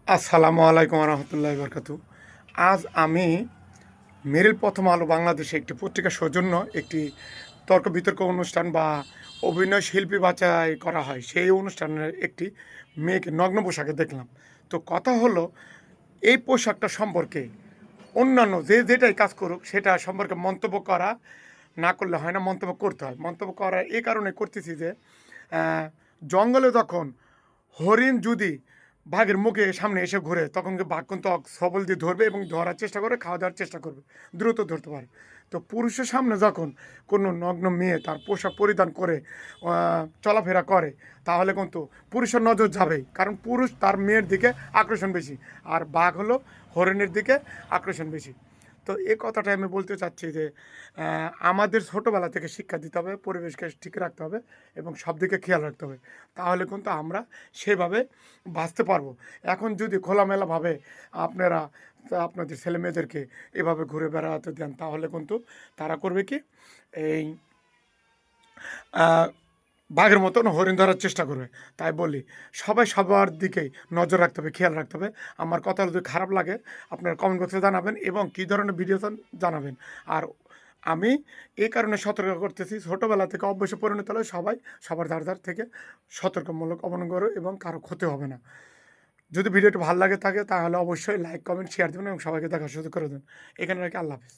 আসসালামু আলাইকুম রহমতুল্লাহ বরকাতু। আজ আমি মেরিল প্রথম আলো বাংলাদেশে একটি পত্রিকা সৌজন্য একটি তর্ক বিতর্ক অনুষ্ঠান বা অভিনয় শিল্পী বাছাই করা হয় সেই অনুষ্ঠানের একটি মেয়েকে নগ্ন পোশাকে দেখলাম। তো কথা হলো এই পোশাকটা সম্পর্কে অন্যান্য যে যেটাই কাজ করুক সেটা সম্পর্কে মন্তব্য করা না করলে হয় না, মন্তব্য করতে হয়। মন্তব্য করা এই কারণে করতেছি যে জঙ্গলে তখন হরিণ যদি বাঘের মুখে সামনে এসে ঘুরে তখন বাঘ কিন্তু সবল দিয়ে ধরবে এবং ধরার চেষ্টা করে, খাওয়া দাওয়ার চেষ্টা করবে, দ্রুত ধরতে পারে। তো পুরুষের সামনে যখন কোনো নগ্ন মেয়ে তার পোশাক পরিধান করে চলাফেরা করে তাহলে কিন্তু পুরুষের নজর যাবেই, কারণ পুরুষ তার মেয়ের দিকে আকর্ষণ বেশি, আর বাঘ হলো হরিণের দিকে আকর্ষণ বেশি। তো এই কথাটা আমি বলতে চাচ্ছি যে আমাদের ছোটোবেলা থেকে শিক্ষা দিতে হবে, পরিবেশকে ঠিক রাখতে হবে এবং সব দিকে খেয়াল রাখতে হবে, তাহলে কিন্তু আমরা সেভাবে বাঁচতে পারবো। এখন যদি খোলামেলাভাবে আপনারা আপনাদের ছেলে মেয়েদেরকে এভাবে ঘুরে বেড়াতে দেন তাহলে কিন্তু তারা করবে কি, এই বাঘের মতন হরিণ ধরার চেষ্টা করবে। তাই বলি সবাই সবার দিকেই নজর রাখতে হবে, খেয়াল রাখতে হবে। আমার কথা যদি খারাপ লাগে আপনারা কমেন্ট বক্সে জানাবেন এবং কী ধরনের ভিডিও চান জানাবেন। আর আমি এই কারণে সতর্ক করতেছি, ছোটোবেলা থেকে অভ্যাসে পরিণত হলে সবাই সবার ধার থেকে সতর্কমূলক অবলম্বন করো এবং কারো ক্ষতি হবে না। যদি ভিডিওটি ভালো লাগে থাকে তাহলে অবশ্যই লাইক কমেন্ট শেয়ার দেবেন এবং সবাইকে দেখার সুযোগ করে দেবেন। এখানে রাখি, আল্লাহ হাফিজ।